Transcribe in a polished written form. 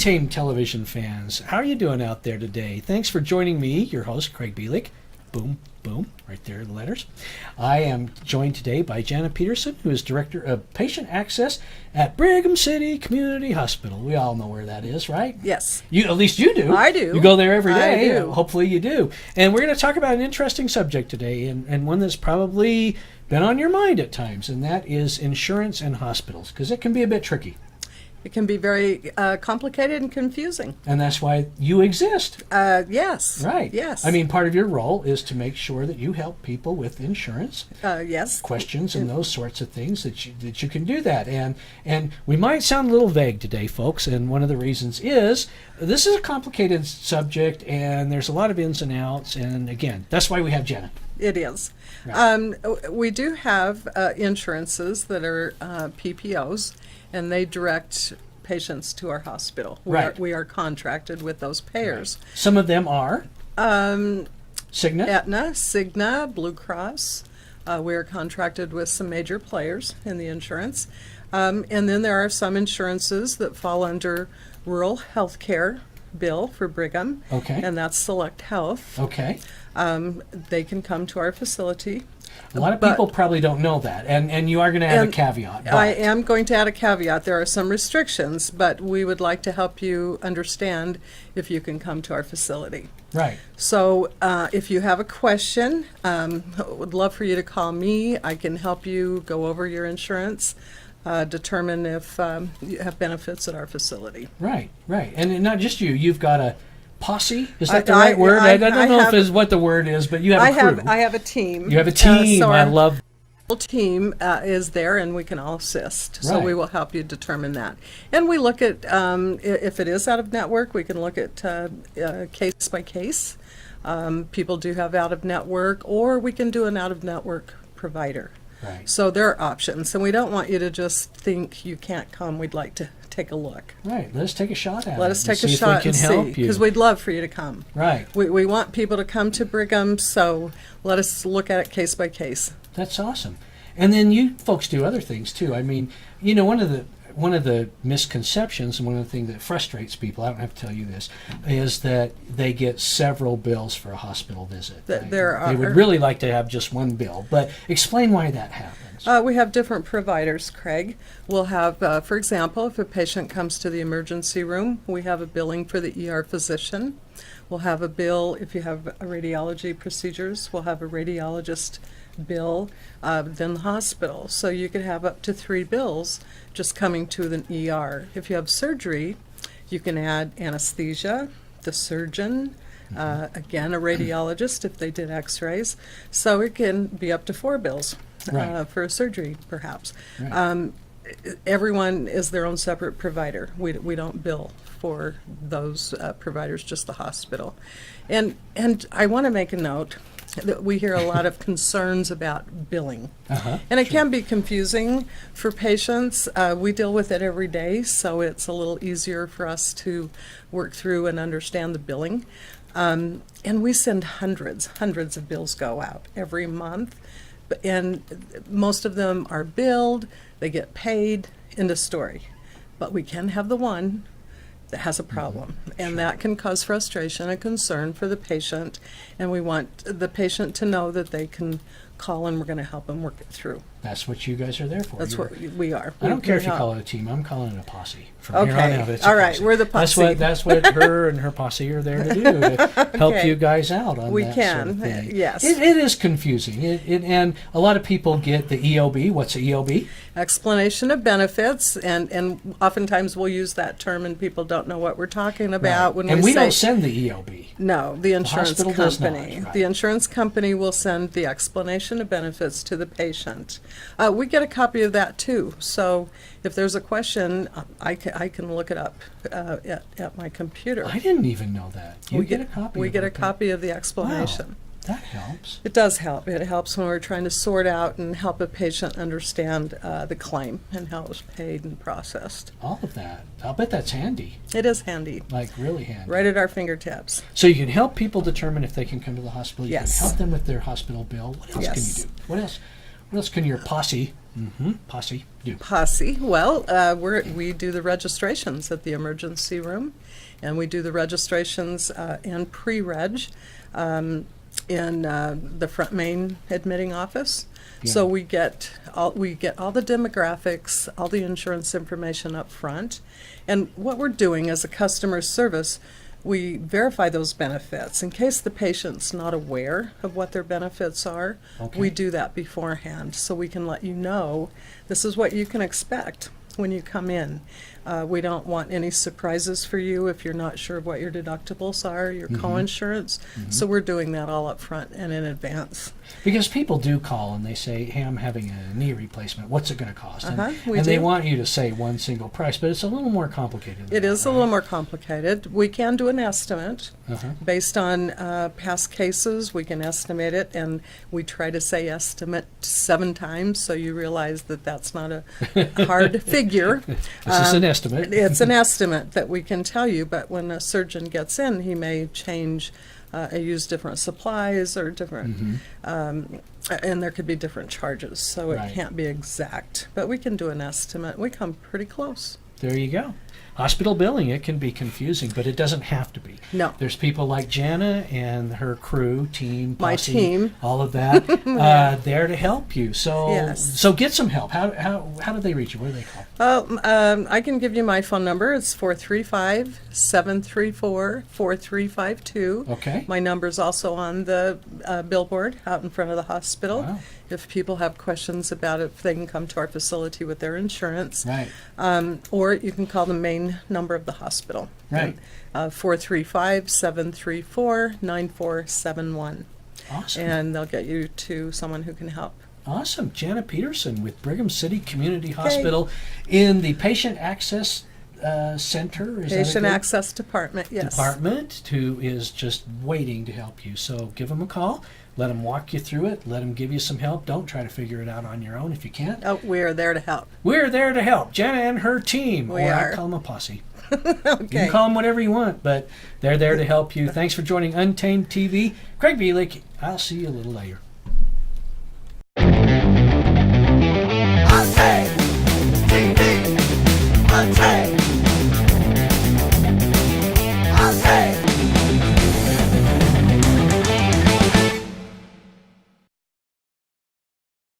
Untamed television fans, how are you doing out there today? Thanks for joining me, your host, Craig Bielik. Boom, boom, right there, the letters. I am joined today by Janet Peterson, who is Director of Patient Access at Brigham City Community Hospital. We all know where that is, right? Yes. At least you do. I do. You go there every day. I do. Hopefully you do. And we're going to talk about an interesting subject today, and one that's probably been on your mind at times, and that is insurance and hospitals, because it can be a bit tricky. It can be very complicated and confusing. And that's why you exist. Yes. Right. Yes. I mean, part of your role is to make sure that you help people with insurance yes. questions and those sorts of things, that you can do that. And we might sound a little vague today, folks, and one of the reasons is this is a complicated subject, and there's a lot of ins and outs, and again, that's why we have Jenna. It is. Right. We do have insurances that are PPOs, and they direct patients to our hospital. We are contracted with those payers. Right. Some of them are Cigna, Aetna, Cigna, Blue Cross. We are contracted with some major players in the insurance. And then there are some insurances that fall under rural health care bill for Brigham. Okay. And that's Select Health. Okay. They can come to our facility. A lot of people probably don't know that, and you are going to add a caveat. I am going to add a caveat. There are some restrictions, but we would like to help you understand if you can come to our facility. Right. So if you have a question, would love for you to call me. I can help you go over your insurance, determine if you have benefits at our facility. Right, right. And not just you. You've got a posse? Is that the right word? I don't know if it's what the word is, but you have a crew. I have a team. You have a team. So I love. Our team is there, and we can all assist. So Right. we will help you determine that. And we look at if it is out of network, we can look at case by case. People do have out of network, or we can do an out of network provider. Right. So there are options, and we don't want you to just think you can't come. We'd like to take a look. Right. Let's take a shot at it. Let us take a see shot if we and can see, help you. because we'd love for you to come. Right. We want people to come to Brigham, so let us look at it case by case. That's awesome. And then you folks do other things too. I mean, you know, one of the misconceptions, and one of the things that frustrates people, I don't have to tell you this, is that they get several bills for a hospital visit. They would really like to have just one bill, but explain why that happens. We have different providers, Craig. We'll have, for example, if a patient comes to the emergency room, we have a billing for the ER physician. We'll have a bill if you have radiology procedures. We'll have a radiologist bill, then the hospital. So you could have up to 3 bills just coming to the ER. If you have surgery, you can add anesthesia, the surgeon, again, a radiologist if they did x-rays. So it can be up to 4 bills for a surgery, perhaps. Right. Everyone is their own separate provider. We don't bill for those providers, just the hospital. And I want to make a note that we hear a lot of concerns about billing. And it can be confusing for patients. We deal with it every day, so it's a little easier for us to work through and understand the billing. And we send hundreds of bills go out every month, and most of them are billed, they get paid, end of story. But we can have the one that has a problem, and that can cause frustration and concern for the patient, and we want the patient to know that they can call and we're going to help them work it through. That's what you guys are there for. That's what we are. I don't care if you call it a team. I'm calling it a posse. From here on out, it's all a right, posse. we're the posse. That's what her and her posse are there to do, to help you guys out on that sort of thing. Yes. It is confusing, and a lot of people get the EOB. What's the EOB? Explanation of benefits, and oftentimes we'll use that term and people don't know what we're talking about when and we we say, don't send the EOB. No, the insurance hospital does company. not, right. The insurance company will send the explanation of benefits to the patient. We get a copy of that too. So if there's a question, I can look it up at my computer. I didn't even know that. You get a copy. We get a that. copy of the explanation. Wow. That helps. It does help. It helps when we're trying to sort out and help a patient understand the claim and how it was paid and processed. All of that. I'll bet that's handy. It is handy. Like really handy. Right at our fingertips. So you can help people determine if they can come to the hospital. You Yes. can help them with their hospital bill. What else Yes. can you do? What else can your posse Posse. Do. Posse. Well, we do the registrations at the emergency room, and we do the registrations and pre-reg in the front main admitting office. Yeah. So we get all the demographics, all the insurance information up front, and what we're doing as a customer service, we verify those benefits in case the patient's not aware of what their benefits are. Okay. We do that beforehand so we can let you know this is what you can expect when you come in. We don't want any surprises for you if you're not sure what your deductibles are, your coinsurance. So we're doing that all up front and in advance. Because people do call and they say, hey, I'm having a knee replacement. What's it going to cost? We and they do. want you to say one single price, but it's a little more complicated than It that, is a right? little more complicated. We can do an estimate based on past cases. We can estimate it, and we try to say estimate 7 times so you realize that that's not a hard figure. This is an estimate. It's an estimate that we can tell you, but when a surgeon gets in, he may change, use different supplies or different, and there could be different charges, so it Right. can't be exact. But we can do an estimate. We come pretty close. There you go. Hospital billing, it can be confusing, but it doesn't have to be. No. There's people like Jana and her crew, team, My posse, team. all of that, there to help you. So, Yes. so get some help. How do they reach you? What do they call? I can give you my phone number. It's 435-734-4352. Okay. My number's also on the billboard out in front of the hospital. Wow. If people have questions about it, they can come to our facility with their insurance. Right. Or you can call the main number of the hospital. Right. 435-734-9471. Awesome. And they'll get you to someone who can help. Awesome. Jana Peterson with Brigham City Community Hospital in the Patient Access Center. Is that a Patient good Access Department, yes. department, who is just waiting to help you. So give them a call. Let them walk you through it. Let them give you some help. Don't try to figure it out on your own if you can't. Oh, we're there to help. We're there to help. Jana and her team. We or are. I call them a posse. You Okay. can call them whatever you want, but they're there to help you. Thanks for joining Untamed TV. Craig Bielik. I'll see you a little later.